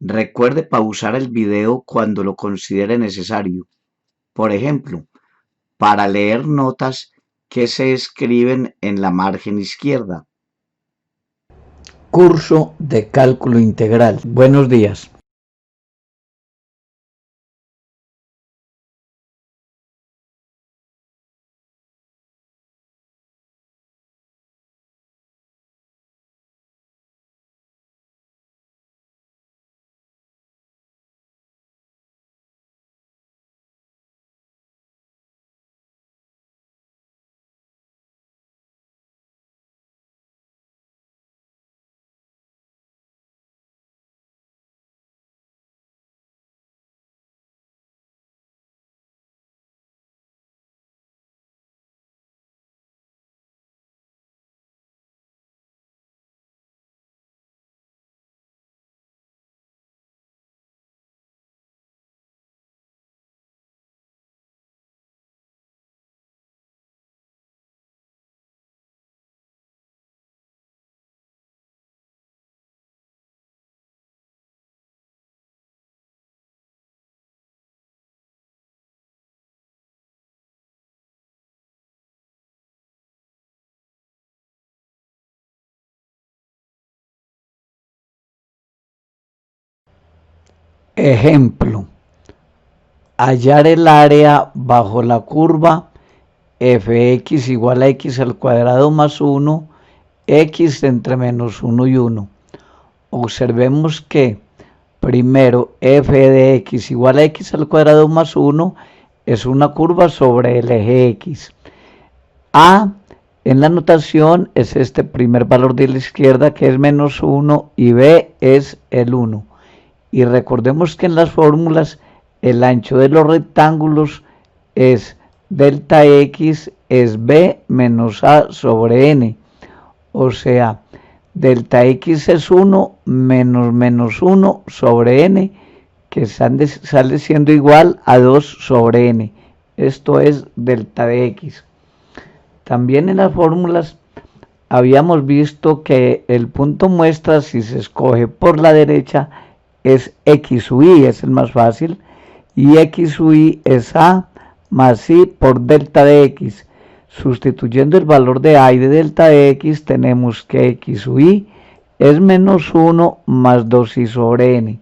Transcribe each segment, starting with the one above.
Recuerde pausar el video cuando lo considere necesario. Por ejemplo, para leer notas que se escriben en la margen izquierda. Curso de cálculo integral. Buenos días. Ejemplo. Hallar el área bajo la curva fx igual a x al cuadrado más 1, x entre menos 1 y 1. Observemos que primero f de x igual a x al cuadrado más 1 es una curva sobre el eje x. A en la notación es este primer valor de la izquierda que es menos 1 y b es el 1. Y recordemos que en las fórmulas el ancho de los rectángulos es delta x es b menos a sobre n. O sea, delta x es 1 menos 1 sobre n, que sale siendo igual a 2 sobre n. Esto es delta de x. También en las fórmulas habíamos visto que el punto muestra, si se escoge por la derecha, es x sub y, es el más fácil, y x sub y es a más i por delta de x. Sustituyendo el valor de a y de delta de x, tenemos que x sub y es menos 1 más 2i sobre n.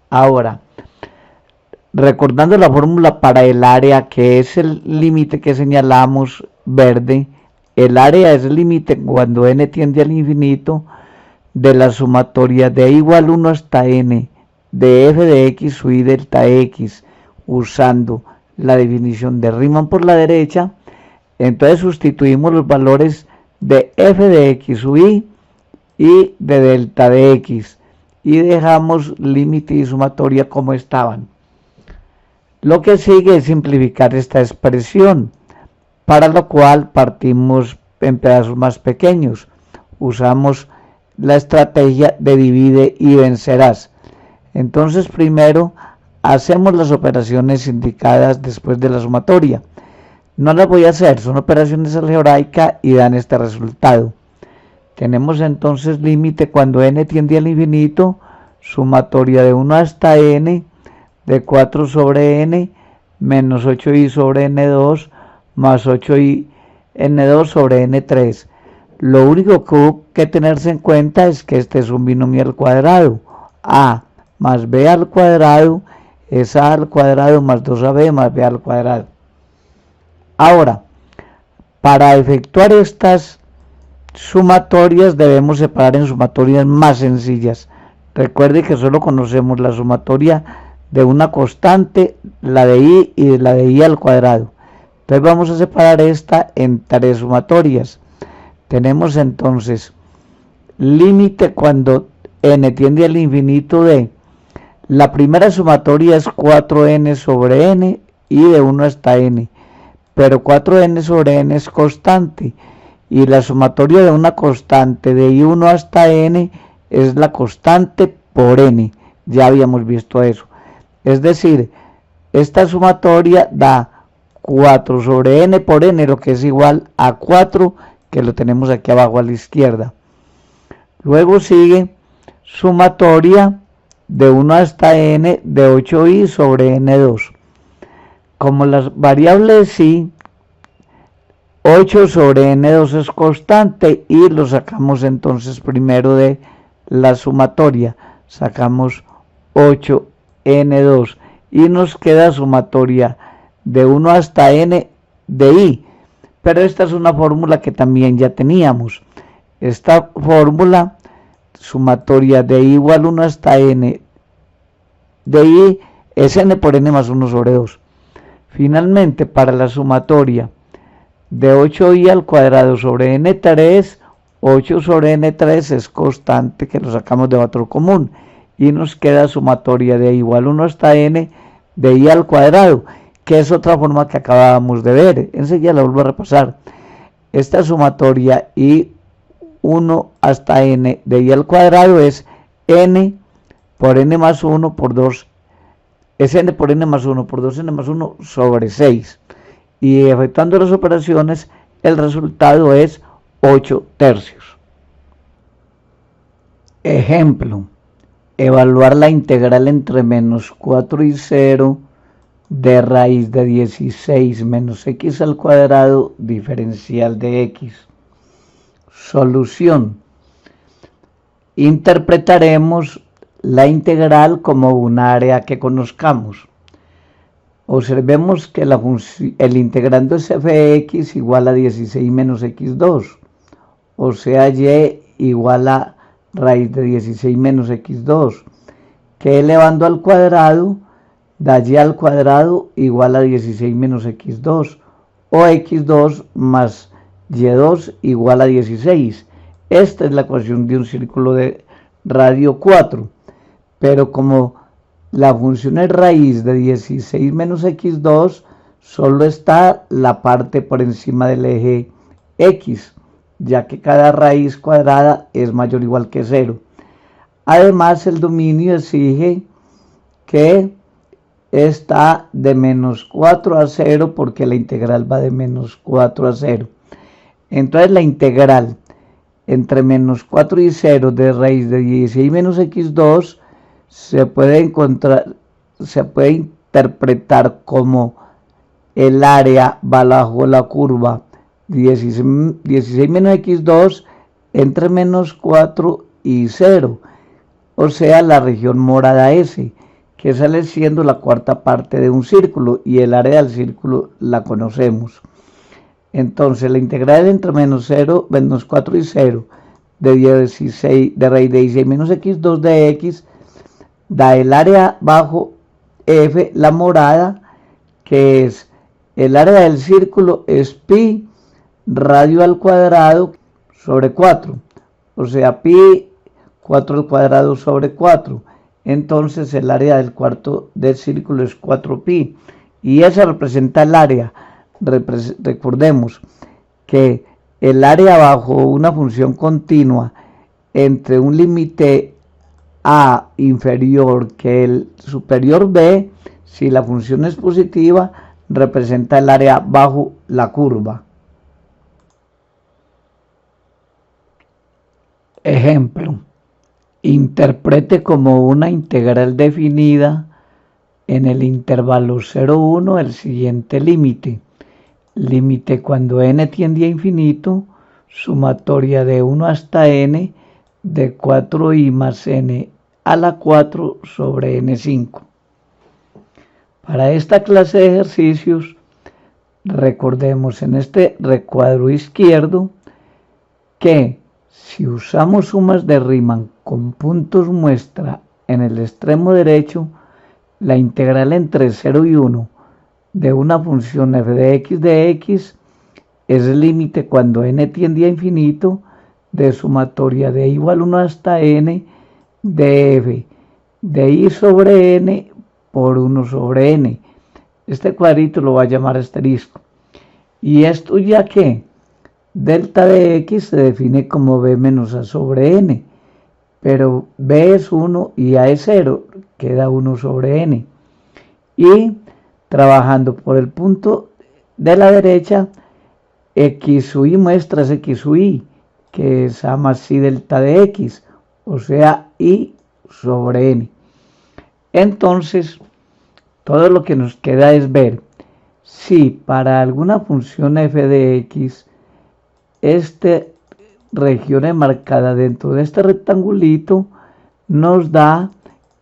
Ahora, recordando la fórmula para el área, que es el límite que señalamos verde, el área es el límite cuando n tiende al infinito de la sumatoria de igual 1 hasta n de f de x sub y delta x, usando la definición de Riemann por la derecha. Entonces sustituimos los valores de f de x sub y de delta de x y dejamos límite y sumatoria como estaban. Lo que sigue es simplificar esta expresión, para lo cual partimos en pedazos más pequeños. Usamos la estrategia de divide y vencerás. Entonces primero hacemos las operaciones indicadas después de la sumatoria. No las voy a hacer, son operaciones algebraicas y dan este resultado. Tenemos entonces límite cuando n tiende al infinito, sumatoria de 1 hasta n, de 4 sobre n, menos 8i sobre n2, más 8i n2 sobre n3. Lo único que hubo que tenerse en cuenta es que este es un binomio al cuadrado. A más b al cuadrado es a al cuadrado más 2ab más b al cuadrado. Ahora, para efectuar estas sumatorias debemos separar en sumatorias más sencillas. Recuerde que solo conocemos la sumatoria de una constante, la de i y la de i al cuadrado. Entonces vamos a separar esta en 3 sumatorias. Tenemos entonces límite cuando n tiende al infinito de la primera sumatoria es 4n sobre n y de 1 hasta n, pero 4n sobre n es constante y la sumatoria de una constante de i1 hasta n es la constante por n. Ya habíamos visto eso. Es decir, esta sumatoria da 4 sobre n por n, lo que es igual a 4, que lo tenemos aquí abajo a la izquierda. Luego sigue sumatoria de 1 hasta n de 8i sobre n2. Como las variables y 8 sobre n2 es constante y lo sacamos entonces primero de la sumatoria. Sacamos 8n2 y nos queda sumatoria de 1 hasta n de i. Pero esta es una fórmula que también ya teníamos. Esta fórmula, sumatoria de i igual 1 hasta n de i, es n por n más 1 sobre 2. Finalmente, para la sumatoria de 8i al cuadrado sobre n3, 8 sobre n3 es constante que lo sacamos de otro común y nos queda sumatoria de i igual 1 hasta n de i al cuadrado, que es otra forma que acabábamos de ver. Enseguida la vuelvo a repasar. Esta sumatoria i 1 hasta n de i al cuadrado es n por n más 1 por 2, es n por n más 1 por 2n más 1 sobre 6. Y efectuando las operaciones, el resultado es 8 tercios. Ejemplo, evaluar la integral entre menos 4 y 0 de raíz de 16 menos x al cuadrado diferencial de x. Solución. Interpretaremos la integral como un área que conozcamos. Observemos que el integrando es f de x igual a 16 menos x2, o sea, y igual a raíz de 16 menos x2, que elevando al cuadrado da y al cuadrado igual a 16 menos x2, o x2 más y2 igual a 16. Esta es la ecuación de un círculo de radio 4, pero como la función es raíz de 16 menos x2, solo está la parte por encima del eje x, ya que cada raíz cuadrada es mayor o igual que 0. Además, el dominio exige que está de menos 4 a 0 porque la integral va de menos 4 a 0. Entonces la integral entre menos 4 y 0 de raíz de 16 menos x2 se puede interpretar como el área bajo la curva 16 menos x2 entre menos 4 y 0, o sea, la región morada S, que sale siendo la cuarta parte de un círculo, y el área del círculo la conocemos. Entonces, la integral entre menos 4 y 0 de raíz de 16 menos x2 de x da el área bajo F, la morada, que es el área del círculo, es pi radio al cuadrado sobre 4, o sea, pi 4 al cuadrado sobre 4. Entonces el área del cuarto del círculo es 4pi, y esa representa el área. Recordemos que el área bajo una función continua entre un límite a inferior que el superior b, si la función es positiva, representa el área bajo la curva. Ejemplo, interprete como una integral definida en el intervalo 0,1 el siguiente límite. Límite cuando n tiende a infinito, sumatoria de 1 hasta n de 4i más n a la 4 sobre n5. Para esta clase de ejercicios, recordemos en este recuadro izquierdo que si usamos sumas de Riemann con puntos muestra en el extremo derecho, la integral entre 0 y 1 de una función f de x es el límite cuando n tiende a infinito de sumatoria de igual 1 hasta n de f de i sobre n por 1 sobre n. Este cuadrito lo va a llamar asterisco. Y esto ya que delta de x se define como b menos a sobre n, pero b es 1 y a es 0, queda 1 sobre n. Y trabajando por el punto de la derecha, x sub i muestra es x sub i, que es a más i delta de x, o sea i sobre n. Entonces, todo lo que nos queda es ver si para alguna función f de x, esta región enmarcada dentro de este rectangulito nos da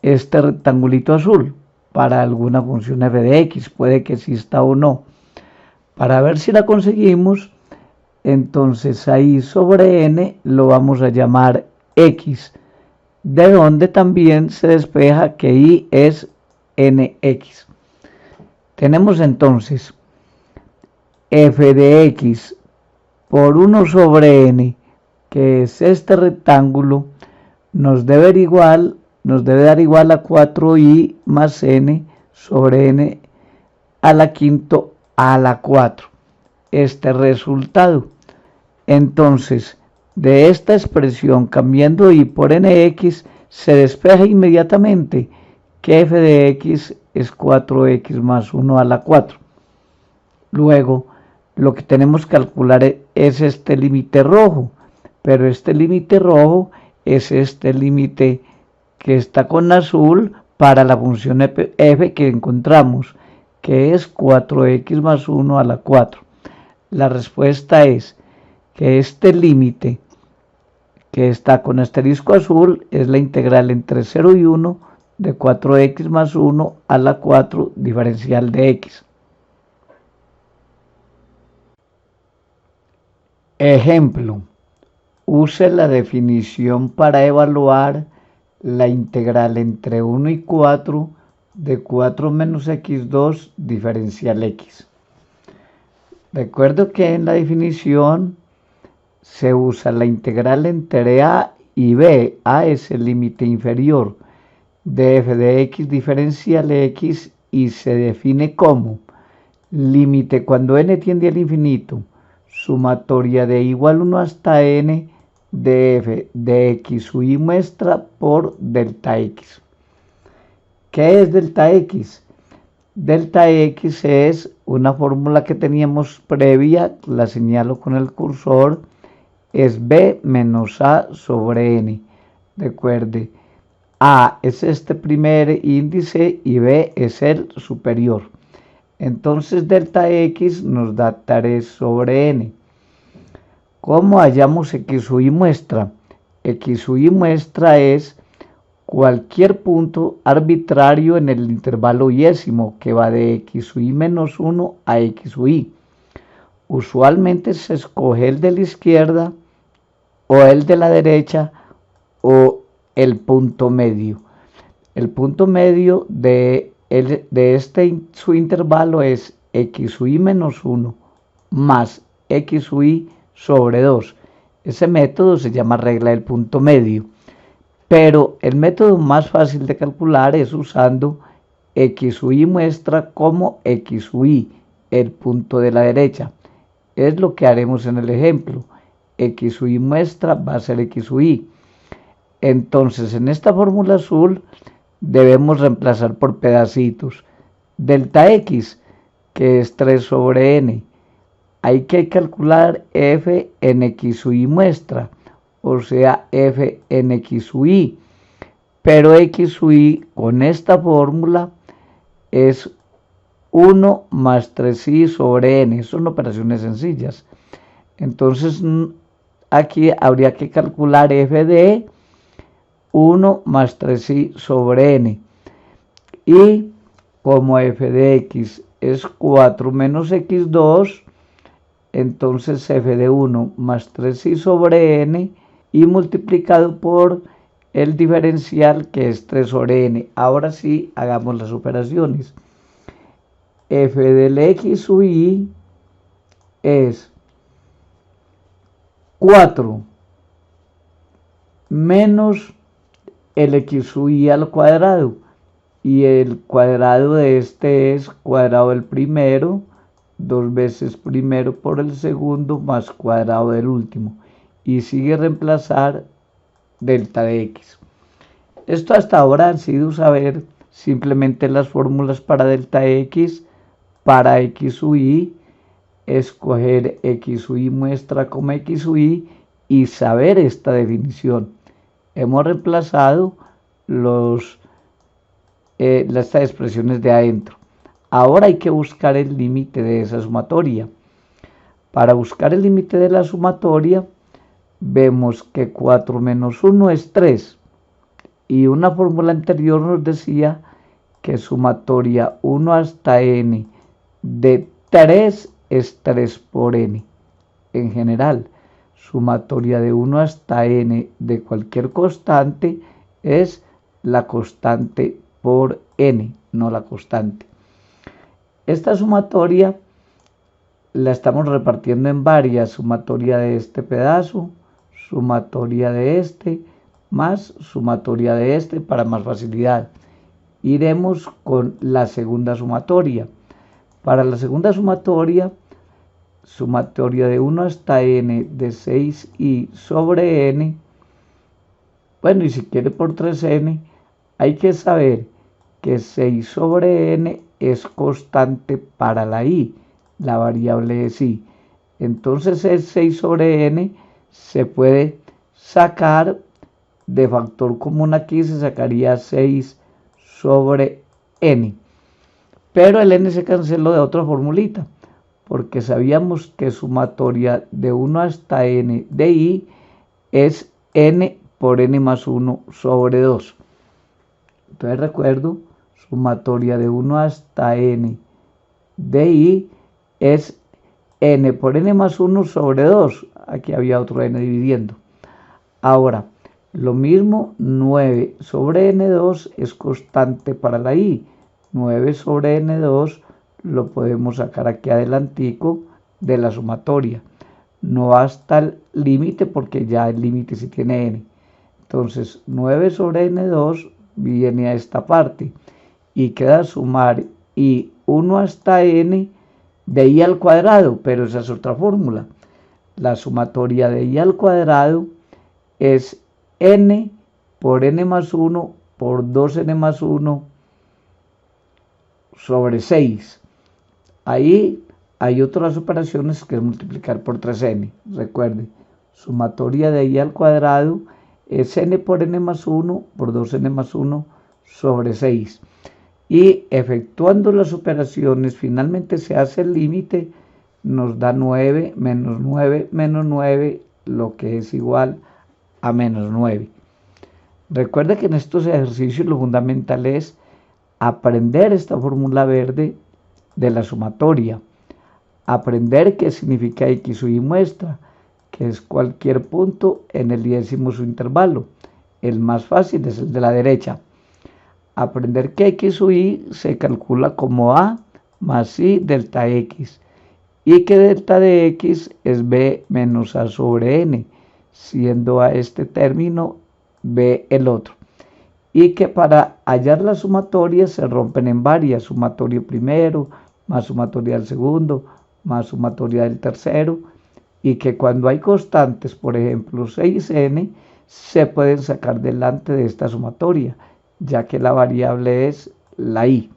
este rectangulito azul. Para alguna función f de x, puede que exista o no. Para ver si la conseguimos, entonces ahí sobre n lo vamos a llamar x, de donde también se despeja que y es nx. Tenemos entonces f de x por 1 sobre n, que es este rectángulo, nos debe dar igual a 4i más n sobre n a la quinto a la 4. Este resultado. Entonces, de esta expresión, cambiando y por nx, se despeja inmediatamente que f de x es 4x más 1 a la 4. Luego, lo que tenemos que calcular es este límite rojo, pero este límite rojo es este límite que está con azul para la función f que encontramos, que es 4x más 1 a la 4. La respuesta es que este límite que está con asterisco azul es la integral entre 0 y 1 de 4x más 1 a la 4 diferencial de x. Ejemplo, use la definición para evaluar la integral entre 1 y 4 de 4 menos x2 diferencial x. Recuerdo que en la definición se usa la integral entre a y b. A es el límite inferior de f de x diferencial x y se define como límite cuando n tiende al infinito, sumatoria de igual 1 hasta n de f de x u y muestra por delta x. ¿Qué es delta x? Delta x es una fórmula que teníamos previa, la señalo con el cursor, es b menos a sobre n. Recuerde, a es este primer índice y b es el superior. Entonces delta x nos da 3 sobre n. ¿Cómo hallamos x u y muestra? X u y muestra es cualquier punto arbitrario en el intervalo yésimo que va de x u y menos 1 a x u y. Usualmente se escoge el de la izquierda o el de la derecha o el punto medio. El punto medio de este su intervalo es x u y menos 1 más x u y sobre 2. Ese método se llama regla del punto medio. Pero el método más fácil de calcular es usando x u y muestra como x u y, el punto de la derecha. Es lo que haremos en el ejemplo. X u y muestra va a ser x u y. Entonces, en esta fórmula azul debemos reemplazar por pedacitos. Delta x, que es 3 sobre n. Hay que calcular f en x u y muestra, o sea, f en x u y. Pero x u y con esta fórmula es 1 más 3i sobre n. Son operaciones sencillas. Entonces, aquí habría que calcular f de 1 más 3i sobre n. Y como f de x es 4 menos x2, entonces f de 1 más 3i sobre n y multiplicado por el diferencial que es 3 sobre n. Ahora sí, hagamos las operaciones. F del x u y es 4 menos el x u y al cuadrado. Y el cuadrado de este es cuadrado del primero, 2 veces primero por el segundo, más cuadrado del último. Y sigue reemplazar delta de x. Esto hasta ahora han sido saber simplemente las fórmulas para delta x, para x u y, escoger x u y muestra como x u y saber esta definición. Hemos reemplazado los estas expresiones de adentro. Ahora hay que buscar el límite de esa sumatoria. Para buscar el límite de la sumatoria, vemos que 4 menos 1 es 3. Y una fórmula anterior nos decía que sumatoria 1 hasta n de 3 es 3 por n. En general, sumatoria de 1 hasta n de cualquier constante es la constante por n, no la constante. Esta sumatoria la estamos repartiendo en varias: sumatoria de este pedazo, sumatoria de este, más sumatoria de este para más facilidad. Iremos con la segunda sumatoria. Para la segunda sumatoria, sumatoria de 1 hasta n de 6i sobre n, bueno, y si quiere por 3n, hay que saber que 6 sobre n es constante para la i, la variable es i. Entonces el 6 sobre n se puede sacar de factor común, aquí se sacaría 6 sobre n. Pero el n se canceló de otra formulita, porque sabíamos que sumatoria de 1 hasta n de i es n por n más 1 sobre 2. Entonces recuerdo, sumatoria de 1 hasta n de i es n por n más 1 sobre 2. Aquí había otro n dividiendo. Ahora, lo mismo, 9 sobre n2 es constante para la i. 9 sobre n2 lo podemos sacar aquí adelantico de la sumatoria. No hasta el límite, porque ya el límite sí tiene n. Entonces, 9 sobre n2 viene a esta parte y queda sumar y 1 hasta n de i al cuadrado, pero esa es otra fórmula. La sumatoria de i al cuadrado es n por n más 1 por 2n más 1 sobre 6. Ahí hay otras operaciones que es multiplicar por 3n. Recuerde, sumatoria de i al cuadrado es n por n más 1 por 2n más 1 sobre 6. Y efectuando las operaciones, finalmente se hace el límite, nos da 9 menos 9 menos 9, lo que es igual a menos 9. Recuerda que en estos ejercicios lo fundamental es aprender esta fórmula verde de la sumatoria, aprender qué significa x y muestra, que es cualquier punto en el décimo subintervalo. El más fácil es el de la derecha. Aprender que x o y se calcula como a más i delta x, y que delta de x es b menos a sobre n, siendo a este término b el otro. Y que para hallar la sumatoria se rompen en varias: sumatoria primero, más sumatoria del segundo, más sumatoria del tercero, y que cuando hay constantes, por ejemplo 6n, se pueden sacar delante de esta sumatoria, ya que la variable es la i.